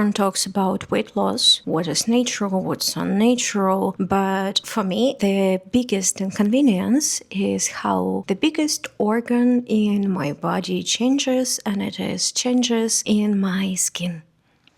Everyone talks about weight loss, what is natural, what's unnatural, but for me, the biggest inconvenience is how the biggest organ in my body changes, and it is changes in my skin.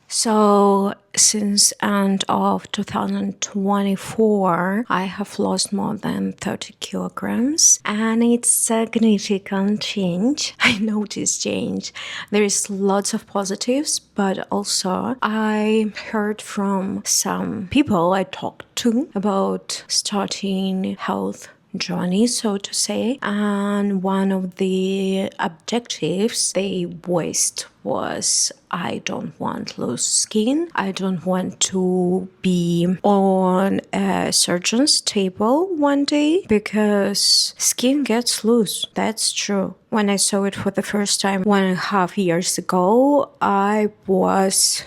So since end of 2024, I have lost more than 30 kilograms, and it's significant change. I noticed change. There is lots of positives, but also I heard from some people I talked to about starting health journey, so to say, and one of the objectives they voiced was, I don't want loose skin. I don't want to be on a surgeon's table one day because skin gets loose. That's true. When I saw it for the first time 1.5 years ago, I was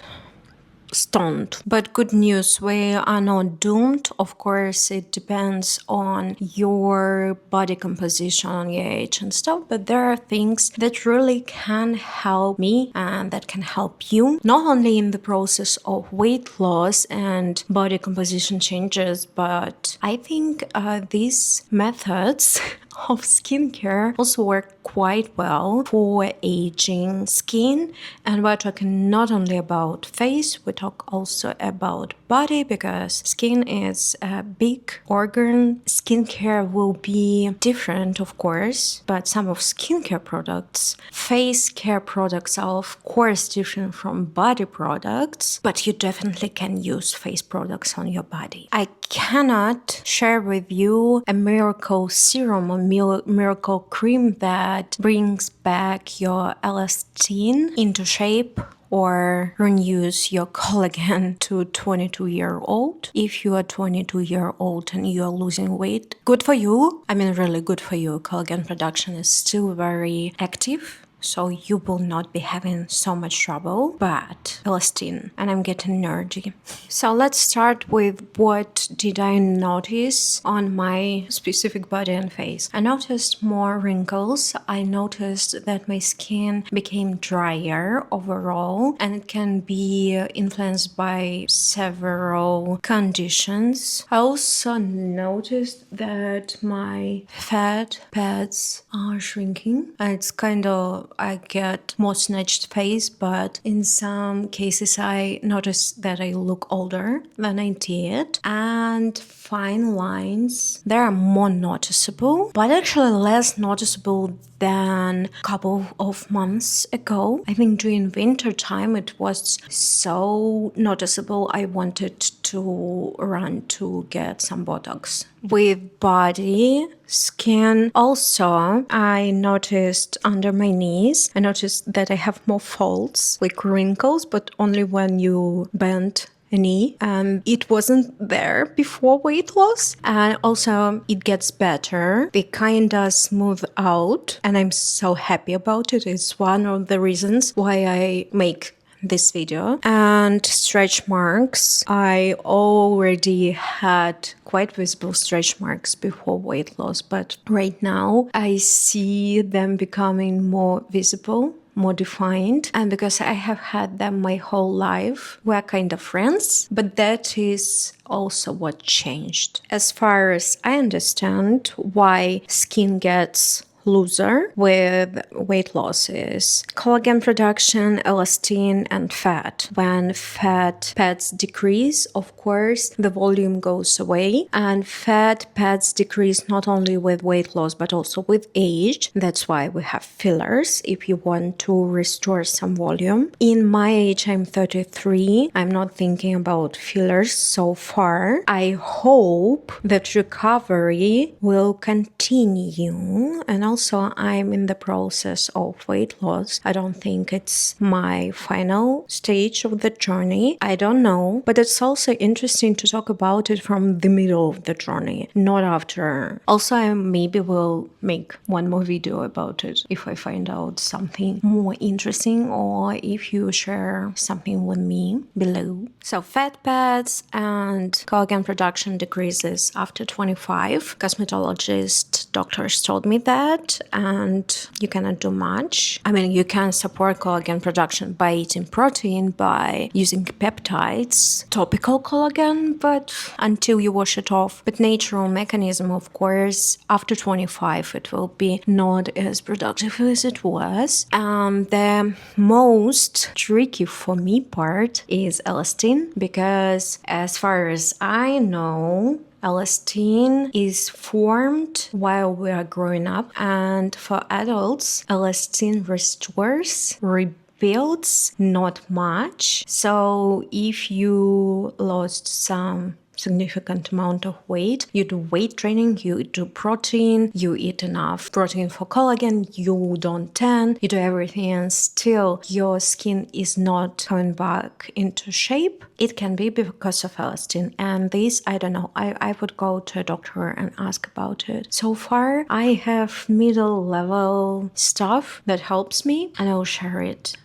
stunned. But good news, we are not doomed. Of course, it depends on your body composition, on your age and stuff, but there are things that really can help me and that can help you, not only in the process of weight loss and body composition changes, but I think these methods of skincare also work quite well for aging skin. And we're talking not only about face, we talk also about body, because skin is a big organ. Skincare will be different, of course, but some of skincare products, face care products are of course different from body products, but you definitely can use face products on your body. I cannot share with you a miracle serum or miracle cream that brings back your elastin into shape or renews your collagen to 22-year-old. If you are 22-year-old and you are losing weight, good for you. I mean, really good for you. Collagen production is still very active, so you will not be having so much trouble, but elastin, and I'm getting nerdy. So let's start with what did I notice on my specific body and face. I noticed more wrinkles. I noticed that my skin became drier overall, and it can be influenced by several conditions. I also noticed that my fat pads are shrinking. It's kind of, I get more snatched face, but in some cases I notice that I look older than I did. And fine lines, they are more noticeable, but actually less noticeable than a couple of months ago. I think during winter time it was so noticeable I wanted to run to get some Botox. With body, skin also, I noticed under my knees, I noticed that I have more folds, like wrinkles, but only when you bend a knee. It wasn't there before weight loss, and also it gets better. They kind of smooth out, and I'm so happy about it. It's one of the reasons why I make this video. And stretch marks, I already had quite visible stretch marks before weight loss, but right now I see them becoming more visible, more defined, and because I have had them my whole life, we're kind of friends, but that is also what changed. As far as I understand why skin gets looser with weight loss is collagen production, elastin, and fat. When fat pads decrease, of course, the volume goes away, and fat pads decrease not only with weight loss but also with age. That's why we have fillers if you want to restore some volume. In my age, I'm 33. I'm not thinking about fillers so far. I hope that recovery will continue, and also I'm in the process of weight loss. I don't think it's my final stage of the journey. I don't know, but it's also interesting to talk about it from the middle of the journey, not after. Also, I maybe will make one more video about it if I find out something more interesting, or if you share something with me below. So fat pads and collagen production decreases after 25. Cosmetologists doctors told me that, and you cannot do much. I mean, you can support collagen production by eating protein, by using peptides, topical collagen, but until you wash it off. But natural mechanism, of course, after 25, it will be not as productive as it was. The most tricky for me part is elastin, because as far as I know, elastin is formed while we are growing up, and for adults, elastin restores, rebuilds not much. So if you lost some significant amount of weight, you do weight training, you do protein, you eat enough protein for collagen, you don't tan, you do everything, and still your skin is not coming back into shape, it can be because of elastin. And this, I don't know, I would go to a doctor and ask about it. So far I have middle level stuff that helps me, and I'll share it.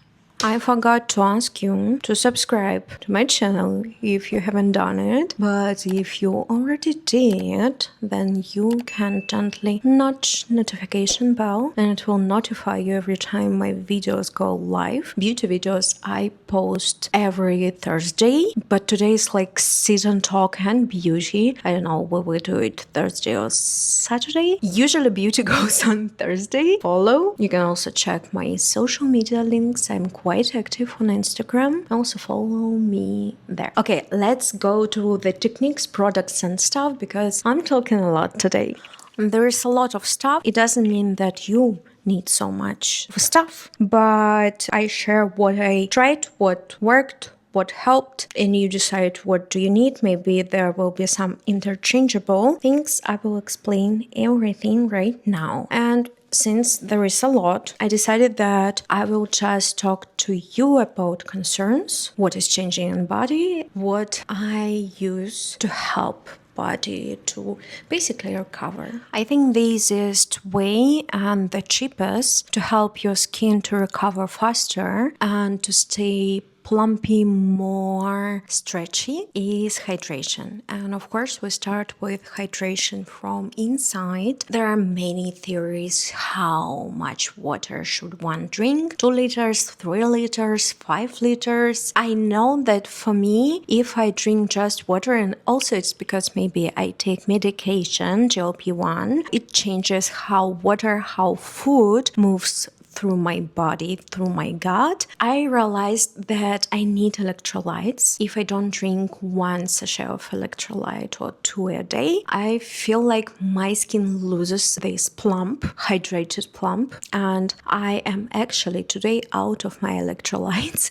I forgot to ask you to subscribe to my channel if you haven't done it, but if you already did, then you can gently nudge notification bell and it will notify you every time my videos go live. Beauty videos I post every Thursday, but today is like season talk and beauty. I don't know, will we do it Thursday or Saturday? Usually beauty goes on Thursday. Follow. You can also check my social media links. I'm quite active on Instagram. Also follow me there. Okay, let's go to the techniques, products and stuff, because I'm talking a lot today. There is a lot of stuff. It doesn't mean that you need so much stuff, but I share what I tried, what worked, what helped, and you decide what do you need. Maybe there will be some interchangeable things. I will explain everything right now. And since there is a lot, I decided that I will just talk to you about concerns, what is changing in body, what I use to help body to basically recover. I think the easiest way and the cheapest to help your skin to recover faster and to stay plumpy, more stretchy is hydration. And of course we start with hydration from inside. There are many theories how much water should one drink: 2 liters, 3 liters, 5 liters. I know that for me, if I drink just water, and also it's because maybe I take medication, GLP-1, it changes how water, how food moves through my body, through my gut. I realized that I need electrolytes. If I don't drink 1 sachet of electrolyte or 2 a day, I feel like my skin loses this plump, hydrated plump, and I am actually today out of my electrolytes.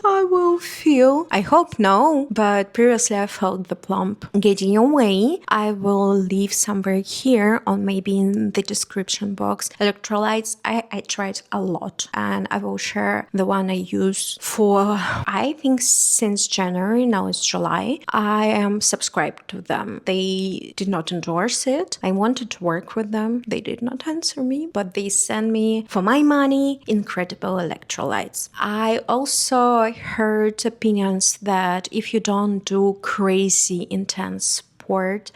I will feel, I hope no, but previously I felt the plump getting away. I will leave somewhere here or maybe in the description box electrolytes. I tried a lot, and I will share the one I use for, I think since January, now it's July. I am subscribed to them. They did not endorse it. I wanted to work with them. They did not answer me, but they sent me, for my money, incredible electrolytes. I also heard opinions that if you don't do crazy intense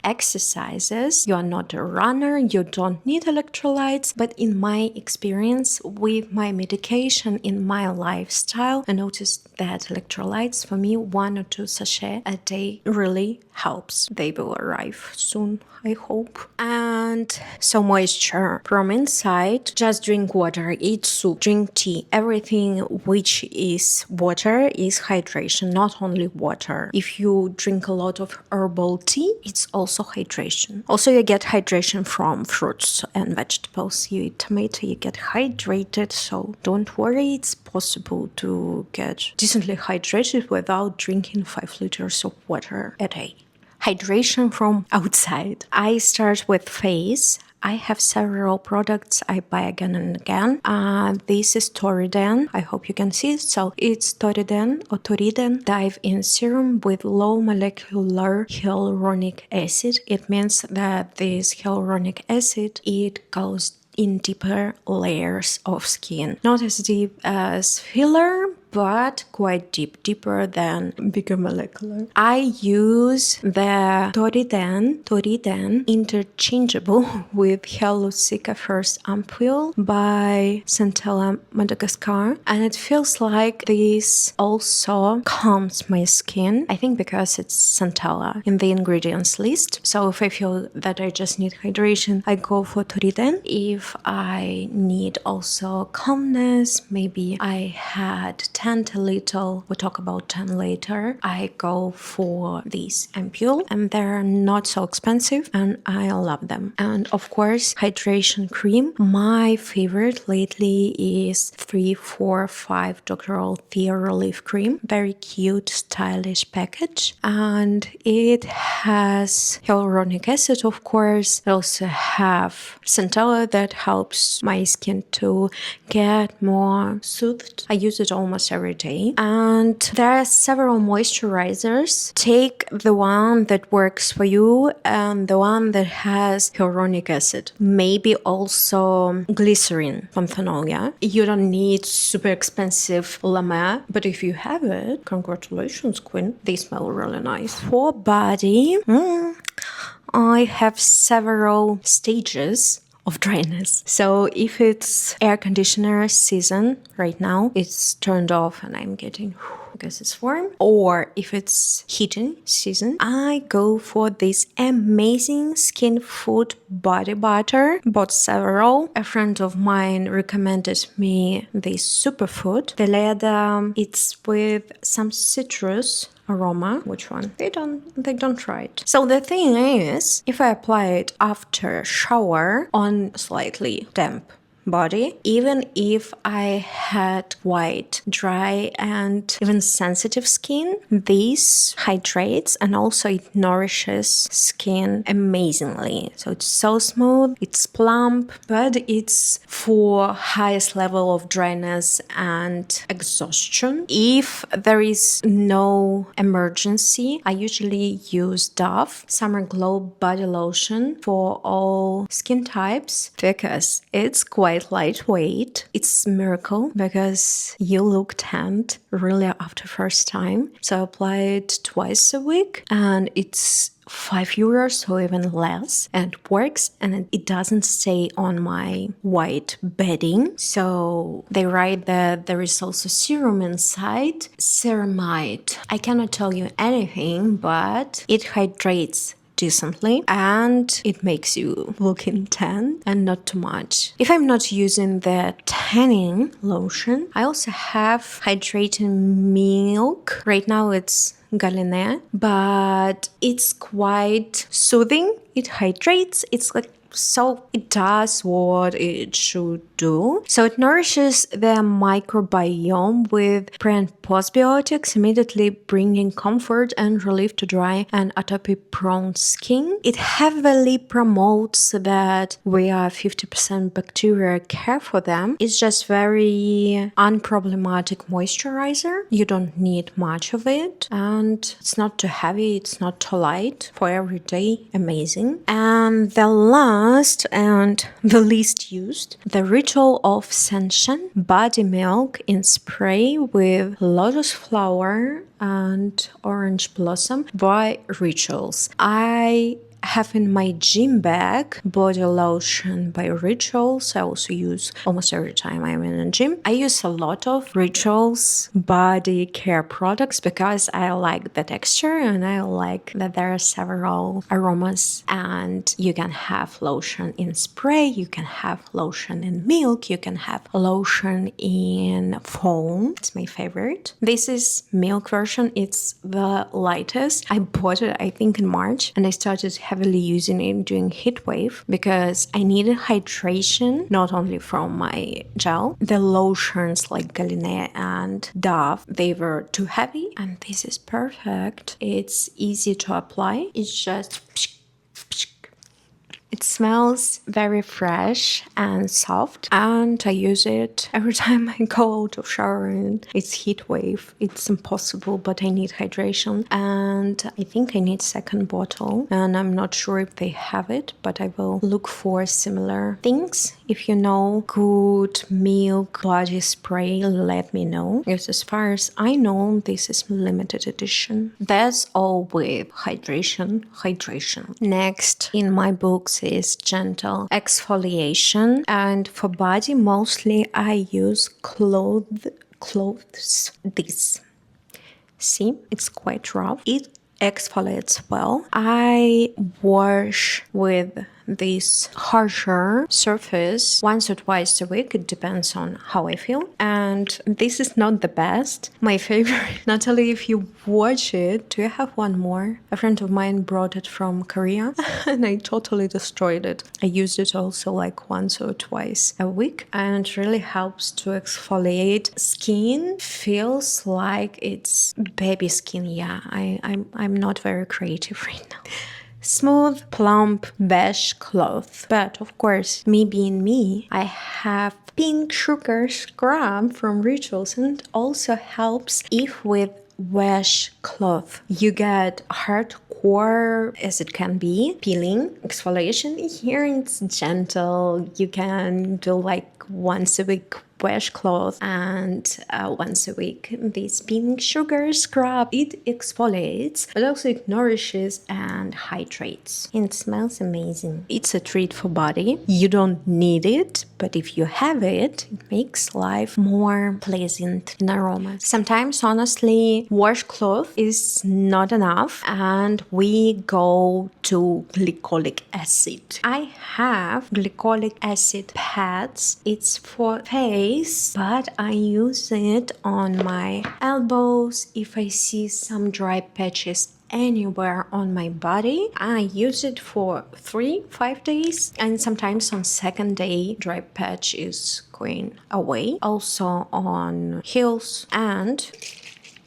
exercises, you are not a runner, you don't need electrolytes. But in my experience with my medication, in my lifestyle, I noticed that electrolytes for me, 1 or 2 sachets a day really helps. They will arrive soon, I hope. And so moisture from inside, just drink water, eat soup, drink tea. Everything which is water is hydration, not only water. If you drink a lot of herbal tea, it's also hydration. Also, you get hydration from fruits and vegetables. You eat tomato, you get hydrated. So don't worry, it's possible to get decently hydrated without drinking 5 liters of water a day. Hydration from outside. I start with face. I have several products I buy again and again. This is Torriden. I hope you can see it. So it's Torriden or Torriden Dive-In Serum with low molecular hyaluronic acid. It means that this hyaluronic acid, it goes in deeper layers of skin. Not as deep as filler, but quite deep, deeper than bigger molecular. I use the Torriden interchangeable with Hellucica First Ampoule by Centella, Madagascar, and it feels like this also calms my skin. I think because it's Centella in the ingredients list. So if I feel that I just need hydration, I go for Torriden. If I need also calmness, maybe I had tanned a little, we'll talk about tan later, I go for these Ampoule, and they're not so expensive and I love them. And of course, hydration cream. My favorite lately is 345 Dr. Althea Relief Cream. Very cute, stylish package, and it has hyaluronic acid, of course. I also have Centella that helps my skin to get more soothed. I use it almost every day. And there are several moisturizers. Take the one that works for you and the one that has hyaluronic acid. Maybe also glycerin from Phenol. You don't need super expensive La Mer, but if you have it, congratulations, Queen. They smell really nice. For body, I have several stages of dryness. So if it's air conditioner season right now, it's turned off and I'm getting because it's warm, or if it's heating season, I go for this amazing Skin Food body butter. Bought several. A friend of mine recommended me this superfood. Weleda, it's with some citrus aroma. Which one? They don't try it. So the thing is, if I apply it after shower on slightly damp body, even if I had white, dry, and even sensitive skin, this hydrates and also it nourishes skin amazingly. So it's so smooth, it's plump, but it's for highest level of dryness and exhaustion. If there is no emergency, I usually use Dove Summer Glow Body Lotion for all skin types because it's quite lightweight. It's a miracle because you look tanned really after first time. So I apply it twice a week and it's €5 or even less, and it works and it doesn't stay on my white bedding. So they write that there is also serum inside. Ceramide. I cannot tell you anything, but it hydrates decently and it makes you looking tan and not too much. If I'm not using the tanning lotion, I also have hydrating milk. Right now it's Galine, but it's quite soothing. It hydrates. It's like so it does what it should do. So it nourishes the microbiome with pre and postbiotics, immediately bringing comfort and relief to dry and atopy-prone skin. It heavily promotes that we are 50% bacteria care for them. It's just very unproblematic moisturizer. You don't need much of it, and it's not too heavy, it's not too light. For every day, amazing. And the last and the least used, the Ritual of Ascension body milk in spray with lotus flower and orange blossom by Rituals. I have in my gym bag body lotion by Rituals. I also use almost every time I'm in a gym. I use a lot of Rituals body care products because I like the texture and I like that there are several aromas, and you can have lotion in spray, you can have lotion in milk, you can have lotion in foam. It's my favorite. This is milk version. It's the lightest. I bought it I think in March and I started heavily using it during heat wave because I needed hydration, not only from my gel. The lotions like Galine and Dove, they were too heavy, and this is perfect. It's easy to apply. It's just It smells very fresh and soft, and I use it every time I go out of shower and it's heat wave. It's impossible, but I need hydration, and I think I need second bottle, and I'm not sure if they have it, but I will look for similar things. If you know good milk body spray, let me know, because as far as I know, this is limited edition. That's all with hydration. Next in my books is gentle exfoliation, and for body mostly I use clothes. This, see, it's quite rough. It exfoliates well. I wash with this harsher surface once or twice a week. It depends on how I feel, and this is not the best. My favorite, Natalie, if you watch it, do you have one more? A friend of mine brought it from Korea and I totally destroyed it. I used it also like once or twice a week, and it really helps to exfoliate. Skin feels like it's baby skin. Yeah, I'm not very creative right now. Smooth, plump, beige cloth. But of course, me being me, I have pink sugar scrub from Rituals, and it also helps if with wash cloth you get hardcore as it can be peeling exfoliation. Here it's gentle. You can do like once a week washcloth and once a week this pink sugar scrub. It exfoliates, but also it nourishes and hydrates. It smells amazing. It's a treat for body. You don't need it, but if you have it, it makes life more pleasant in aroma. Sometimes, honestly, washcloth is not enough, and we go to glycolic acid. I have glycolic acid pads. It's for face, but I use it on my elbows. If I see some dry patches anywhere on my body, I use it for 3-5 days, and sometimes on second day dry patch is going away. Also on heels, and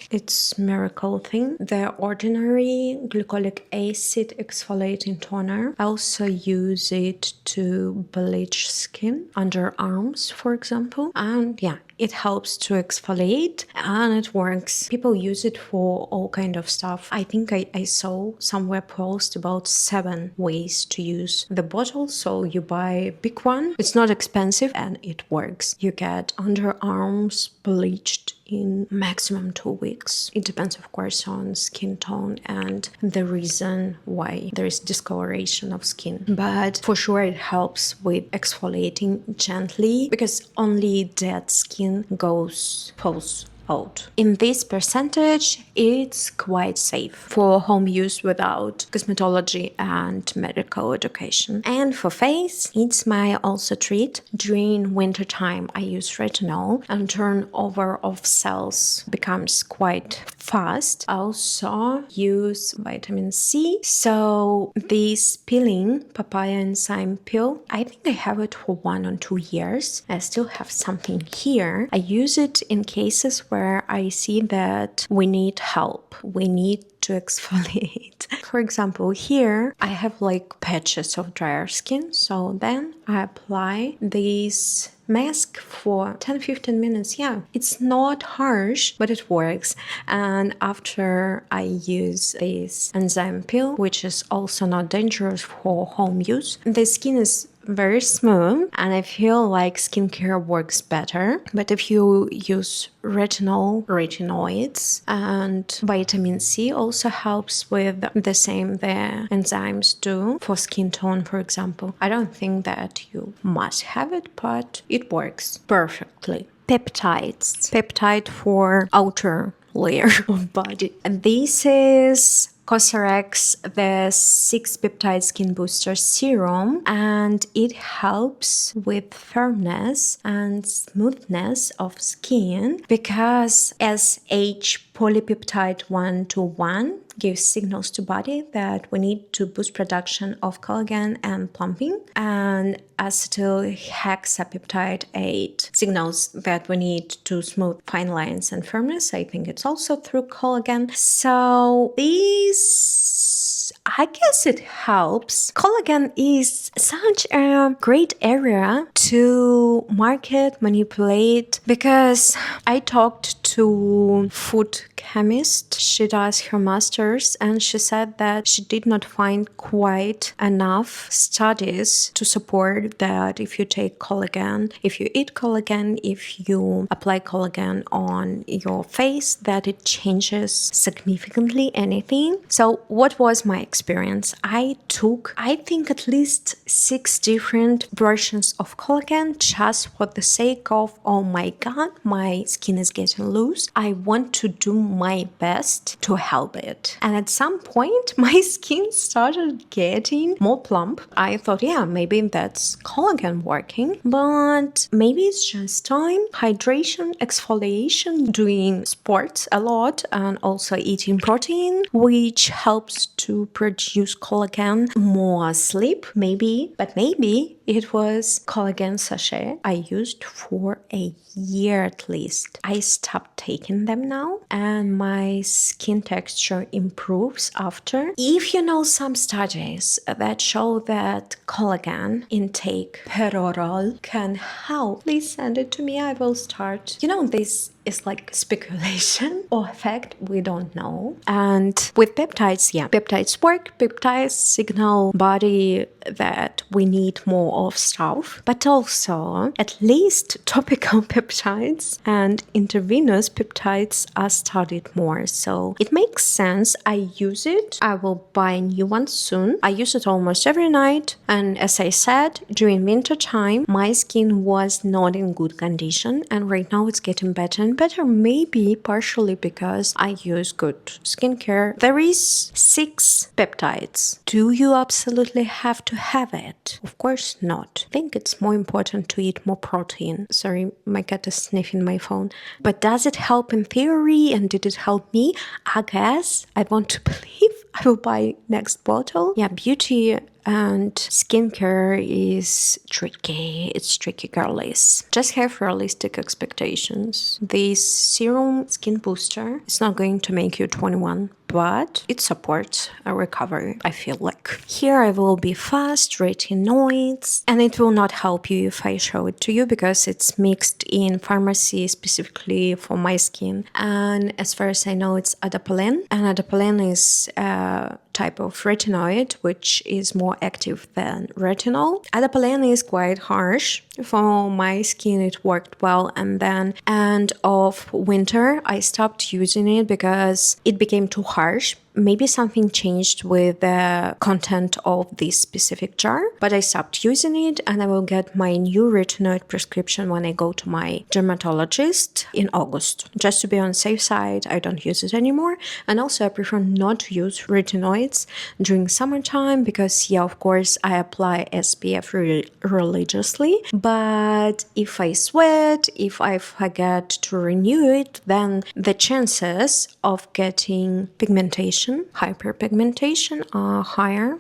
it's miracle thing, the ordinary glycolic acid exfoliating toner. I also use it to bleach skin, underarms for example, and yeah, it helps to exfoliate and it works. People use it for all kind of stuff. I think I saw somewhere post about 7 ways to use the bottle. So you buy a big one, it's not expensive, and it works. You get underarms bleached in maximum 2 weeks. It depends of course on skin tone and the reason why there is discoloration of skin, but for sure it helps with exfoliating gently, because only dead skin falls out. In this percentage, it's quite safe for home use without cosmetology and medical education. And for face, it's my also treat. During winter time, I use retinol, and turnover of cells becomes quite fast. I also use vitamin C. So this peeling, papaya enzyme peel, I think I have it for 1 or 2 years. I still have something here. I use it in cases where I see that we need help. We need to exfoliate. For example, here I have like patches of drier skin. So then I apply this mask for 10-15 minutes. Yeah, it's not harsh, but it works. And after I use this enzyme peel, which is also not dangerous for home use, the skin is very smooth and I feel like skincare works better. But if you use retinoids, and vitamin C also helps with the same the enzymes do for skin tone, for example. I don't think that you must have it, but it works perfectly. Peptides. Peptide for outer layer of body. And this is COSRX, the 6 peptide skin booster serum, and it helps with firmness and smoothness of skin, because SH polypeptide 121 gives signals to body that we need to boost production of collagen and plumping, and acetylhexapeptide 8 signals that we need to smooth fine lines and firmness. I think it's also through collagen. So these I guess it helps. Collagen is such a great area to market, manipulate, because I talked to food chemist. She does her master's, and she said that she did not find quite enough studies to support that if you take collagen, if you eat collagen, if you apply collagen on your face, that it changes significantly anything. So what was my experience? I took, I think, at least 6 different versions of collagen just for the sake of, oh my god, my skin is getting loose. I want to do my best to help it. And at some point, my skin started getting more plump. I thought, yeah, maybe that's collagen working, but maybe it's just time. Hydration, exfoliation, doing sports a lot, and also eating protein, which helps to produce collagen. More sleep, maybe, but maybe it was collagen sachet I used for a year at least. I stopped taking them now, and my skin texture improves after. If you know some studies that show that collagen intake per oral can help, please send it to me. I will start. This is like speculation or fact, we don't know. And with peptides, yeah, peptides work. Peptides signal body that we need more of stuff, but also at least topical peptides and intravenous peptides are studied more. So it makes sense. I use it. I will buy a new one soon. I use it almost every night. And as I said, during winter time, my skin was not in good condition, and right now it's getting better and better, maybe partially because I use good skincare. There is 6 peptides. Do you absolutely have to have it? Of course not. I think it's more important to eat more protein. Sorry, my cat is sniffing my phone. But does it help in theory, and did it help me? I guess. I want to believe. I will buy next bottle. Yeah, beauty and skincare is tricky. It's tricky, girlies. Just have realistic expectations. This serum skin booster is not going to make you 21, but it supports a recovery, I feel like. Here I will be fast, retinoids, and it will not help you if I show it to you because it's mixed in pharmacy specifically for my skin. And as far as I know, it's adapalene, and adapalene is a type of retinoid which is more active than retinol. Adapalene is quite harsh. For my skin it worked well, and then end of winter I stopped using it because it became too harsh. Maybe something changed with the content of this specific jar, but I stopped using it, and I will get my new retinoid prescription when I go to my dermatologist in August. Just to be on the safe side, I don't use it anymore. And also I prefer not to use retinoids during summertime because, yeah, of course, I apply SPF religiously. But if I sweat, if I forget to renew it, then the chances of getting pigmentation, hyperpigmentation are higher.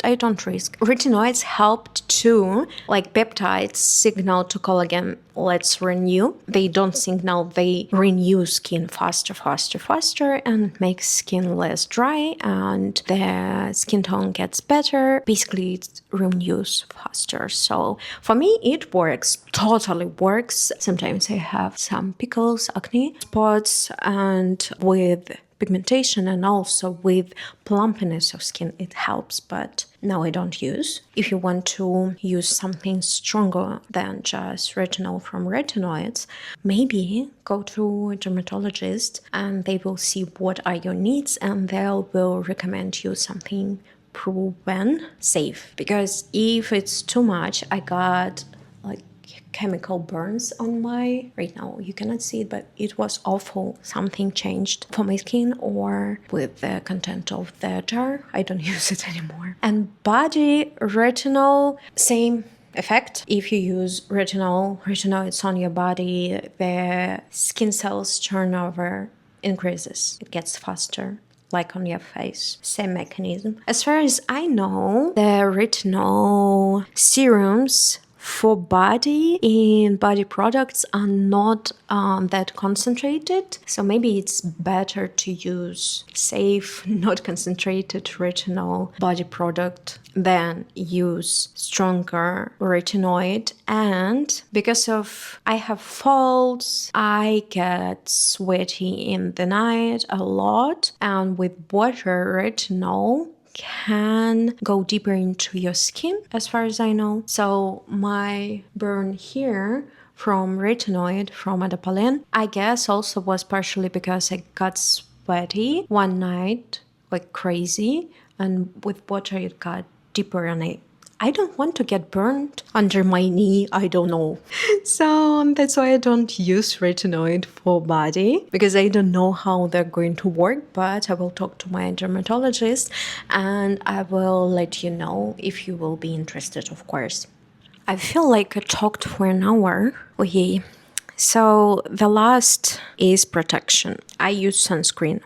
I don't risk. Retinoids helped too, like peptides signal to collagen, let's renew. They don't signal, they renew skin faster, and makes skin less dry, and the skin tone gets better. Basically, it renews faster. So for me, it works, totally works. Sometimes I have some pickles, acne spots, and with pigmentation and also with plumpness of skin, it helps, but now I don't use. If you want to use something stronger than just retinol from retinoids, maybe go to a dermatologist and they will see what are your needs and they will recommend you something proven safe. Because if it's too much, I got chemical burns on my, right now you cannot see it, but it was awful. Something changed for my skin or with the content of the jar. I don't use it anymore. And body retinol, same effect. If you use retinol, it's on your body, the skin cells turnover increases. It gets faster, like on your face. Same mechanism. As far as I know, the retinol serums for body in body products are not that concentrated, so maybe it's better to use safe, not concentrated retinol body product than use stronger retinoid. And because of I have falls, I get sweaty in the night a lot, and with water retinol can go deeper into your skin, as far as I know. So my burn here from retinoid, from Ampoule, I guess also was partially because I got sweaty one night like crazy, and with water it got deeper, and I don't want to get burned under my knee, I don't know. So that's why I don't use retinoid for body, because I don't know how they're going to work, but I will talk to my dermatologist and I will let you know if you will be interested, of course. I feel like I talked for an hour. Okay, so the last is protection. I use sunscreen,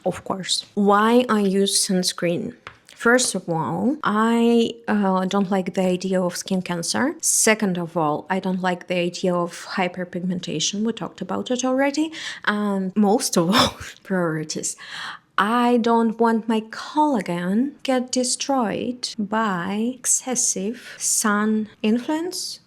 of course. Why I use sunscreen? First of all, I don't like the idea of skin cancer. Second of all, I don't like the idea of hyperpigmentation. We talked about it already. And most of all, priorities. I don't want my collagen get destroyed by excessive sun influence,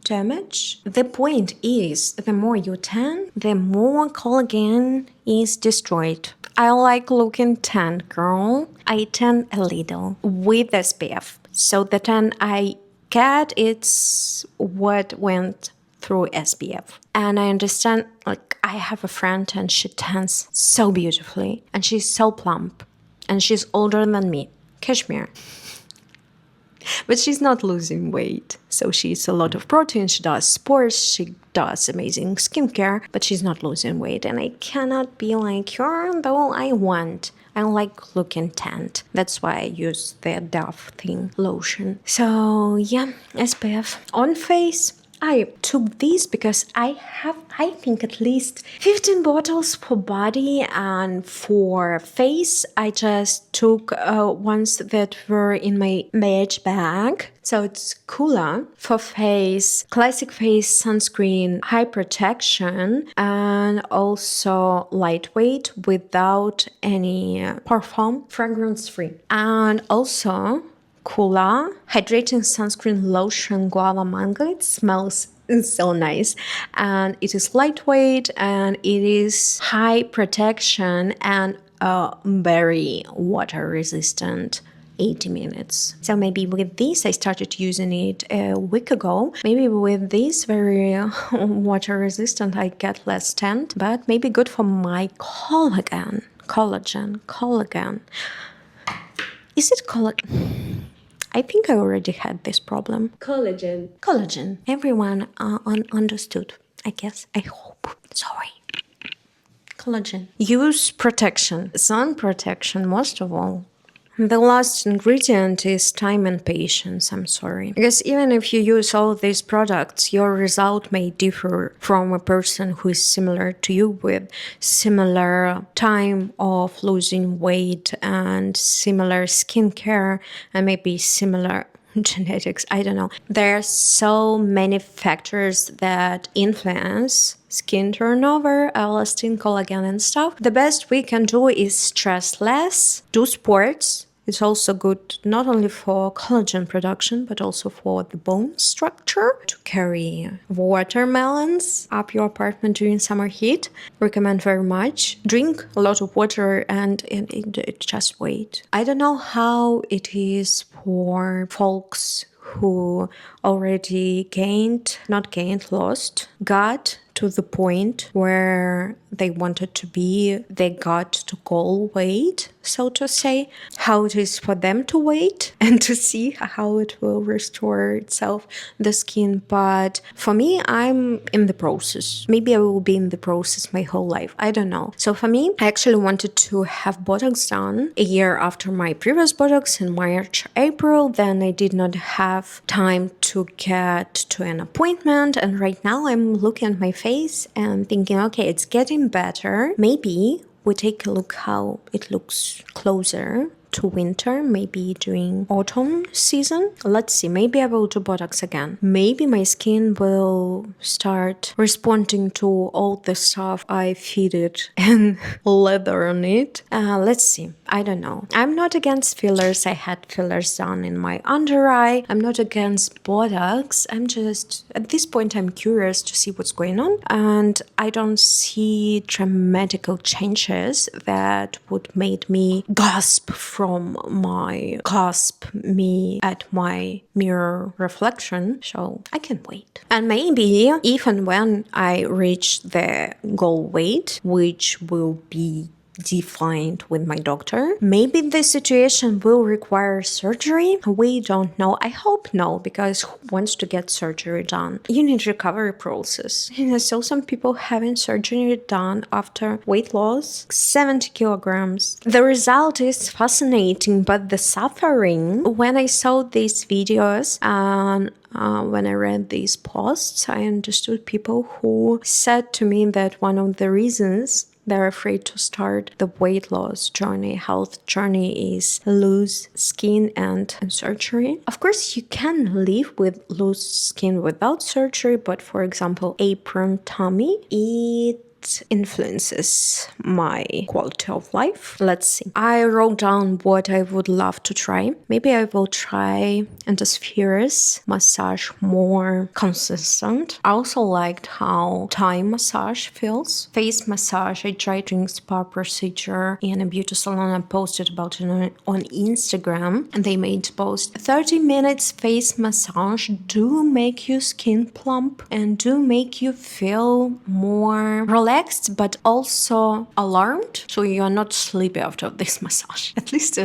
damage. The point is, the more you tan, the more collagen is destroyed. I like looking tan, girl. I tan a little with SPF. So the tan I get, it's what went through SPF. And I understand, like, I have a friend and she tans so beautifully. And she's so plump. And she's older than me. Kashmir. But she's not losing weight. So she eats a lot of protein, she does sports, she does amazing skincare, but she's not losing weight. And I cannot be like her, though I want. I like looking tanned. That's why I use the Dove thing, lotion. So yeah, SPF on face. I took these because I have, I think, at least 15 bottles for body, and for face I just took ones that were in my beige bag. So it's Coola for face, classic face sunscreen, high protection, and also lightweight without any perfume, fragrance free. And also Coola hydrating sunscreen lotion Guava mango. It smells so nice, and it is lightweight and it is high protection and very water resistant. 80 minutes. So maybe with this, I started using it a week ago. Maybe with this very water resistant, I get less tanned, but maybe good for my collagen. Is it collagen? I think I already had this problem. Collagen. Everyone understood, I guess. I hope. Sorry. Collagen. Use protection. Sun protection, most of all. The last ingredient is time and patience, I'm sorry. Because even if you use all these products, your result may differ from a person who is similar to you, with similar time of losing weight and similar skincare and maybe similar genetics, I don't know. There are so many factors that influence skin turnover, elastin, collagen and stuff. The best we can do is stress less, do sports. It's also good not only for collagen production, but also for the bone structure. To carry watermelons up your apartment during summer heat, recommend very much. Drink a lot of water and just wait. I don't know how it is for folks who already lost, got to the point where they wanted to be, they got to goal weight, so to say, how it is for them to wait and to see how it will restore itself, the skin. But for me, I'm in the process. Maybe I will be in the process my whole life. I don't know. So for me, I actually wanted to have Botox done a year after my previous Botox in March, April. Then I did not have time to get to an appointment. And right now I'm looking at my face and thinking, okay, it's getting better. Maybe we take a look how it looks closer to winter, maybe during autumn season. Let's see, maybe I will do Botox again. Maybe my skin will start responding to all the stuff I feed it and leather on it. Let's see. I don't know. I'm not against fillers. I had fillers done in my under eye. I'm not against Botox. I'm just, at this point, I'm curious to see what's going on. And I don't see dramatical changes that would make me gasp me at my mirror reflection. So I can wait. And maybe even when I reach the goal weight, which will be defined with my doctor, maybe the situation will require surgery. We don't know. I hope no, because who wants to get surgery done? You need recovery process. And I saw some people having surgery done after weight loss, 70 kilograms. The result is fascinating, but the suffering, when I saw these videos and when I read these posts, I understood people who said to me that one of the reasons they're afraid to start the weight loss journey, health journey, is loose skin and surgery. Of course, you can live with loose skin without surgery, but for example, apron tummy, it influences my quality of life. Let's see. I wrote down what I would love to try. Maybe I will try endospheres massage more consistent. I also liked how Thai massage feels. Face massage, I tried doing spa procedure in a beauty salon. I posted about it on Instagram, and they made post 30 minutes face massage do make your skin plump and do make you feel more relaxed, but also alarmed, so you're not sleepy after this massage. At least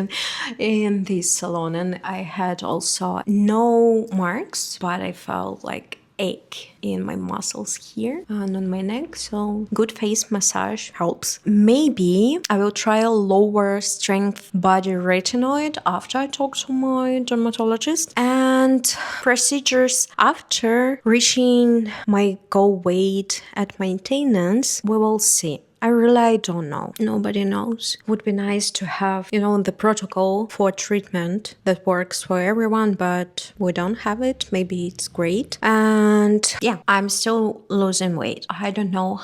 in this salon. And I had also no marks, but I felt like ache in my muscles here and on my neck, so good face massage helps. Maybe I will try a lower strength body retinoid after I talk to my dermatologist, and procedures after reaching my goal weight at maintenance. We will see. I really don't know. Nobody knows. Would be nice to have, the protocol for treatment that works for everyone, but we don't have it. Maybe it's great. And yeah, I'm still losing weight. I don't know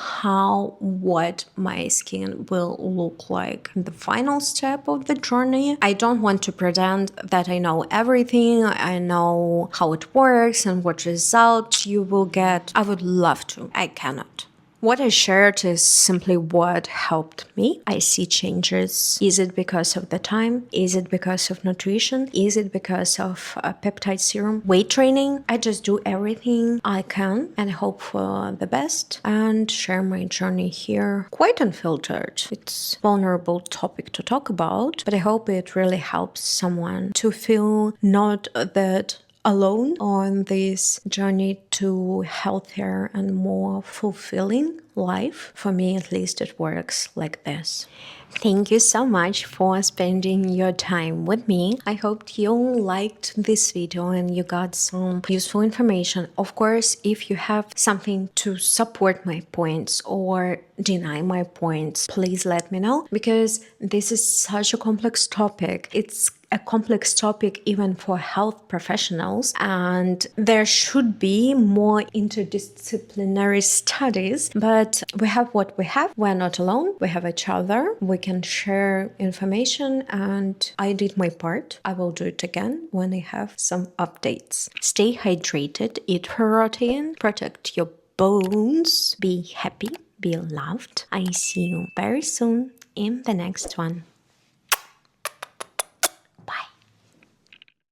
what my skin will look like in the final step of the journey. I don't want to pretend that I know everything. I know how it works and what results you will get. I would love to. I cannot. What I shared is simply what helped me. I see changes. Is it because of the time? Is it because of nutrition? Is it because of peptide serum? Weight training? I just do everything I can and hope for the best and share my journey here quite unfiltered. It's a vulnerable topic to talk about, but I hope it really helps someone to feel not that alone on this journey to healthier and more fulfilling life. For me, at least, it works like this. Thank you so much for spending your time with me. I hope you liked this video and you got some useful information. Of course, if you have something to support my points or deny my points, please let me know, because this is such a complex topic. It's a complex topic even for health professionals, and there should be more interdisciplinary studies, but we have what we have. We're not alone. We have each other. We can share information, and I did my part. I will do it again when I have some updates. Stay hydrated, eat protein, protect your bones, be happy, be loved. I see you very soon in the next one.